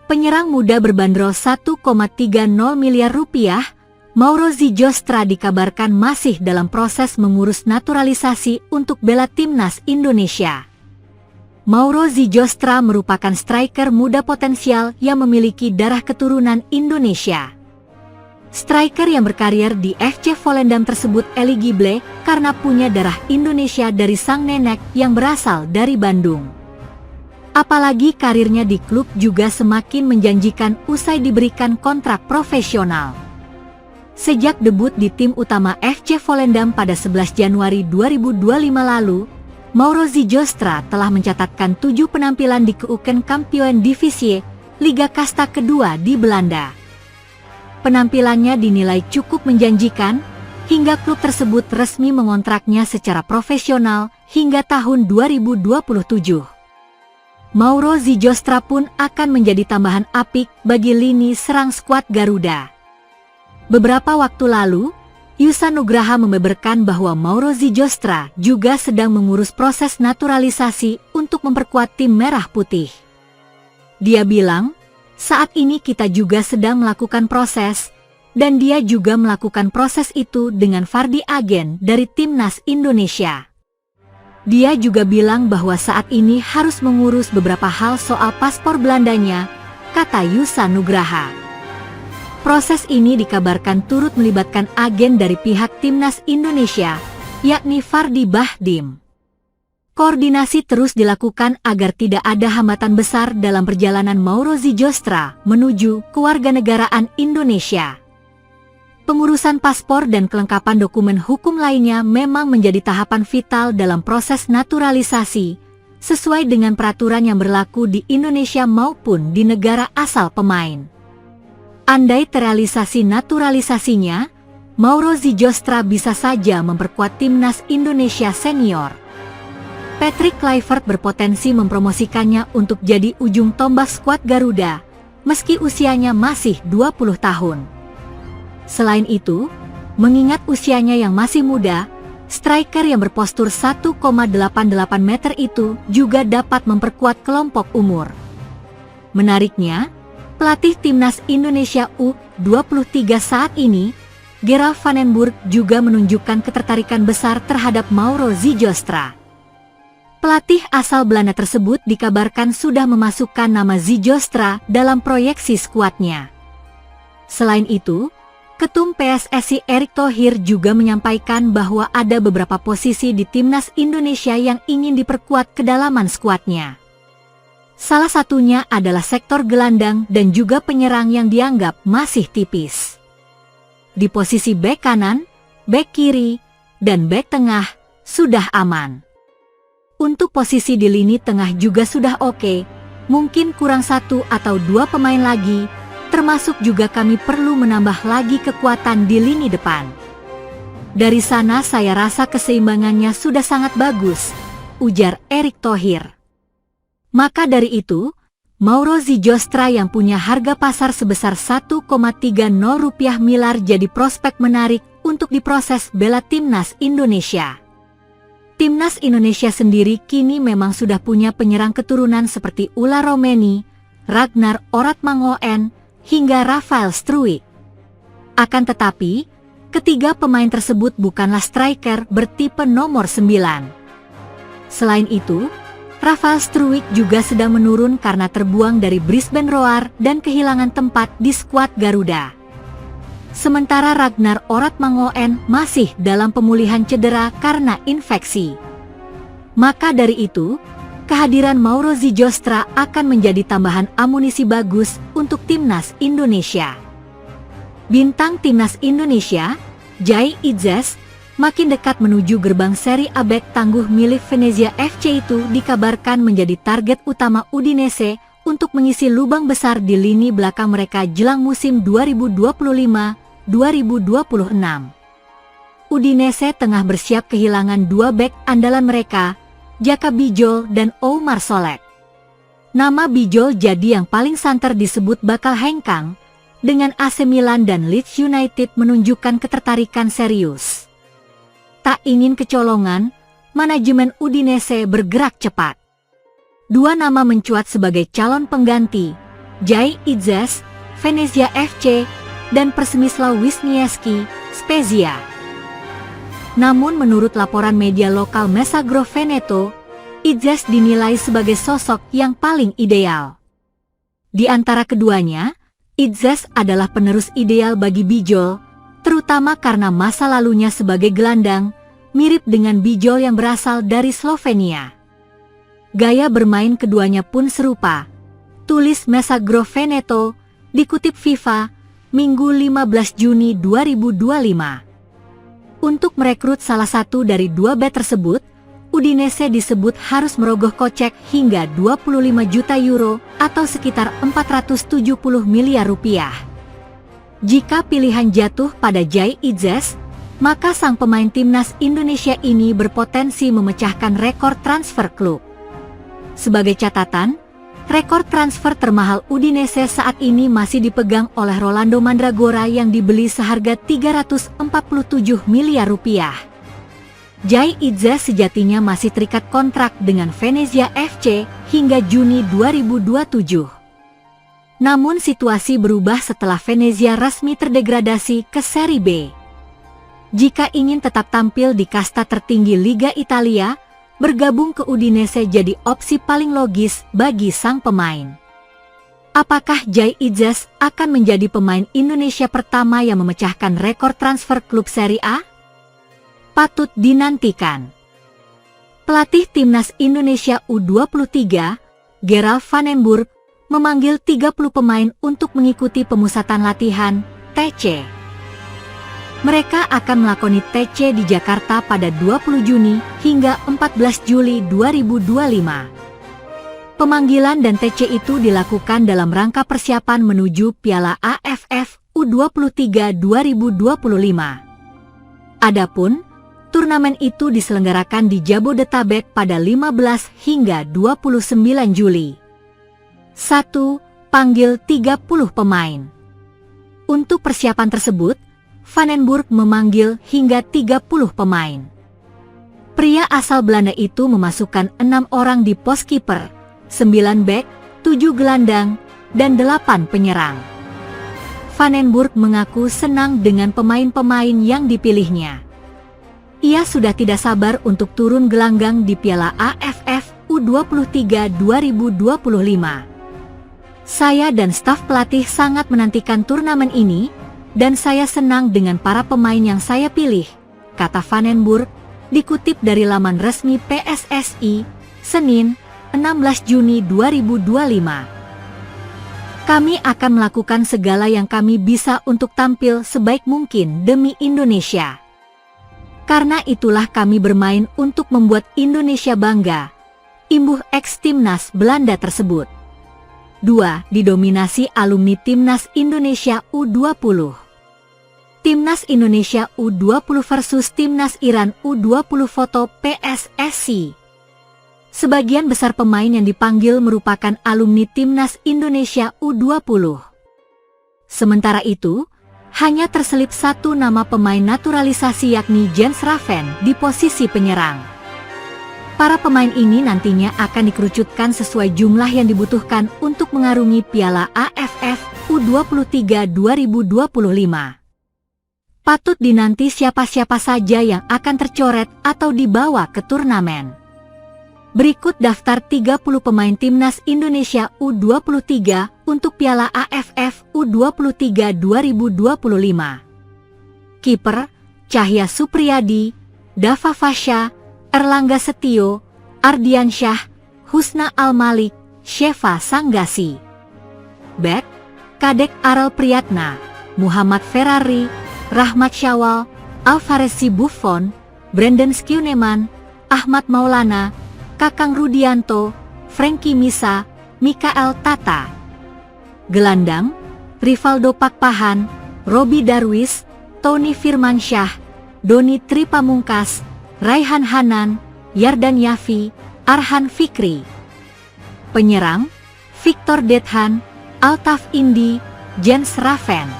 Penyerang muda berbandrol 1,30 miliar rupiah, Mauro Zijostra dikabarkan masih dalam proses mengurus naturalisasi untuk bela timnas Indonesia. Mauro Zijostra merupakan striker muda potensial yang memiliki darah keturunan Indonesia. Striker yang berkarir di FC Volendam tersebut eligible karena punya darah Indonesia dari sang nenek yang berasal dari Bandung. Apalagi karirnya di klub juga semakin menjanjikan usai diberikan kontrak profesional. Sejak debut di tim utama FC Volendam pada 11 Januari 2025 lalu, Mauro Zijostra telah mencatatkan 7 penampilan di Keukenkampioen Divisie, Liga Kasta kedua di Belanda. Penampilannya dinilai cukup menjanjikan, hingga klub tersebut resmi mengontraknya secara profesional hingga tahun 2027. Mauro Zijostra pun akan menjadi tambahan apik bagi lini serang skuad Garuda. Beberapa waktu lalu, Yusa Nugraha membeberkan bahwa Mauro Zijostra juga sedang mengurus proses naturalisasi untuk memperkuat tim merah putih. Dia bilang, "Saat ini kita juga sedang melakukan proses, dan dia juga melakukan proses itu dengan Fardi Agen dari Timnas Indonesia." Dia juga bilang bahwa saat ini harus mengurus beberapa hal soal paspor Belandanya, kata Yusa Nugraha. Proses ini dikabarkan turut melibatkan agen dari pihak Timnas Indonesia, yakni Fardi Bahdim. Koordinasi terus dilakukan agar tidak ada hambatan besar dalam perjalanan Mauro Zijostra menuju kewarganegaraan Indonesia. Pengurusan paspor dan kelengkapan dokumen hukum lainnya memang menjadi tahapan vital dalam proses naturalisasi, sesuai dengan peraturan yang berlaku di Indonesia maupun di negara asal pemain. Andai terrealisasi naturalisasinya, Mauro Zijostra bisa saja memperkuat timnas Indonesia senior. Patrick Kluivert berpotensi mempromosikannya untuk jadi ujung tombak skuad Garuda, meski usianya masih 20 tahun. Selain itu, mengingat usianya yang masih muda, striker yang berpostur 1,88 meter itu juga dapat memperkuat kelompok umur. Menariknya, pelatih timnas Indonesia U23 saat ini, Gerald van den Burg, juga menunjukkan ketertarikan besar terhadap Mauro Zijostra. Pelatih asal Belanda tersebut dikabarkan sudah memasukkan nama Zijostra dalam proyeksi skuadnya. Selain itu, Ketum PSSI Erick Thohir juga menyampaikan bahwa ada beberapa posisi di timnas Indonesia yang ingin diperkuat kedalaman skuadnya. Salah satunya adalah sektor gelandang dan juga penyerang yang dianggap masih tipis. Di posisi bek kanan, bek kiri, dan bek tengah sudah aman. Untuk posisi di lini tengah juga sudah oke, mungkin kurang 1 atau 2 pemain lagi, termasuk juga kami perlu menambah lagi kekuatan di lini depan. Dari sana saya rasa keseimbangannya sudah sangat bagus, ujar Erick Thohir. Maka dari itu, Mauro Zijostra yang punya harga pasar sebesar 1,30 rupiah miliar jadi prospek menarik untuk diproses bela timnas Indonesia. Timnas Indonesia sendiri kini memang sudah punya penyerang keturunan seperti Ula Romeni, Ragnar Oratmangoen, hingga Rafael Struijk. Akan tetapi, ketiga pemain tersebut bukanlah striker bertipe nomor 9. Selain itu, Rafael Struijk juga sedang menurun karena terbuang dari Brisbane Roar dan kehilangan tempat di skuad Garuda. Sementara Ragnar Oratmangoen masih dalam pemulihan cedera karena infeksi. Maka dari itu, kehadiran Mauro Zijostra akan menjadi tambahan amunisi bagus untuk timnas Indonesia. Bintang timnas Indonesia, Jai Idzes, makin dekat menuju gerbang seri A bek tangguh milik Venezia FC itu dikabarkan menjadi target utama Udinese untuk mengisi lubang besar di lini belakang mereka jelang musim 2025-2026. Udinese tengah bersiap kehilangan 2 bek andalan mereka, Jaka Bijol dan Oumar Solek. Nama Bijol jadi yang paling santer disebut bakal hengkang, dengan AC Milan dan Leeds United menunjukkan ketertarikan serius. Tak ingin kecolongan, manajemen Udinese bergerak cepat. 2 nama mencuat sebagai calon pengganti, Jai Idzes, Venezia FC, dan Przemysław Wisniewski, Spezia. Namun menurut laporan media lokal Messaggero Veneto, Idzes dinilai sebagai sosok yang paling ideal. Di antara keduanya, Idzes adalah penerus ideal bagi Bijol, terutama karena masa lalunya sebagai gelandang, mirip dengan Bijol yang berasal dari Slovenia. Gaya bermain keduanya pun serupa, tulis Messaggero Veneto, dikutip FIFA, Minggu 15 Juni 2025. Untuk merekrut salah satu dari dua bek tersebut, Udinese disebut harus merogoh kocek hingga 25 juta euro atau sekitar 470 miliar rupiah. Jika pilihan jatuh pada Jai Idzes, maka sang pemain timnas Indonesia ini berpotensi memecahkan rekor transfer klub. Sebagai catatan, rekor transfer termahal Udinese saat ini masih dipegang oleh Rolando Mandragora yang dibeli seharga 347 miliar rupiah. Jai Idzes sejatinya masih terikat kontrak dengan Venezia FC hingga Juni 2027. Namun situasi berubah setelah Venezia resmi terdegradasi ke Serie B. Jika ingin tetap tampil di kasta tertinggi Liga Italia, bergabung ke Udinese jadi opsi paling logis bagi sang pemain. Apakah Jai Idzes akan menjadi pemain Indonesia pertama yang memecahkan rekor transfer klub Serie A? Patut dinantikan. Pelatih timnas Indonesia U23, Gerald Van den Burg, memanggil 30 pemain untuk mengikuti pemusatan latihan TC. Mereka akan melakoni TC di Jakarta pada 20 Juni hingga 14 Juli 2025. Pemanggilan dan TC itu dilakukan dalam rangka persiapan menuju Piala AFF U23 2025. Adapun, turnamen itu diselenggarakan di Jabodetabek pada 15 hingga 29 Juli. 1. Panggil 30 pemain. Untuk persiapan tersebut, Van den Burg memanggil hingga 30 pemain. Pria asal Belanda itu memasukkan 6 orang di pos kiper, 9 bek, 7 gelandang, dan 8 penyerang. Van den Burg mengaku senang dengan pemain-pemain yang dipilihnya. Ia sudah tidak sabar untuk turun gelanggang di Piala AFF U23 2025. Saya dan staf pelatih sangat menantikan turnamen ini, dan saya senang dengan para pemain yang saya pilih, kata Van den Burg, dikutip dari laman resmi PSSI, Senin, 16 Juni 2025. Kami akan melakukan segala yang kami bisa untuk tampil sebaik mungkin demi Indonesia. Karena itulah kami bermain untuk membuat Indonesia bangga, imbuh ex-timnas Belanda tersebut. 2. Didominasi alumni Timnas Indonesia U20. Timnas Indonesia U20 versus Timnas Iran U20 foto PSSI. Sebagian besar pemain yang dipanggil merupakan alumni Timnas Indonesia U20. Sementara itu, hanya terselip satu nama pemain naturalisasi yakni Jens Raven di posisi penyerang. Para pemain ini nantinya akan dikerucutkan sesuai jumlah yang dibutuhkan untuk mengarungi Piala AFF U23 2025. Patut dinanti siapa-siapa saja yang akan tercoret atau dibawa ke turnamen. Berikut daftar 30 pemain Timnas Indonesia U23 untuk Piala AFF U23 2025. Kiper, Cahya Supriyadi, Dava Fasya, Erlangga Setio, Ardiansyah, Husna Al-Malik, Sheva Sanggasi. Bek, Kadek Aral Priyatna, Muhammad Ferrari, Rahmat Syawal, Alvarez Buffon, Brandon Schueneman, Ahmad Maulana, Kakang Rudianto, Frankie Misa, Mikael Tata. Gelandang, Rivaldo Pakpahan, Robi Darwis, Tony Firmansyah, Doni Tripamungkas, Raihan Hanan, Yardan Yafi, Arhan Fikri. Penyerang, Victor Dethan, Altaf Indi, Jens Raven.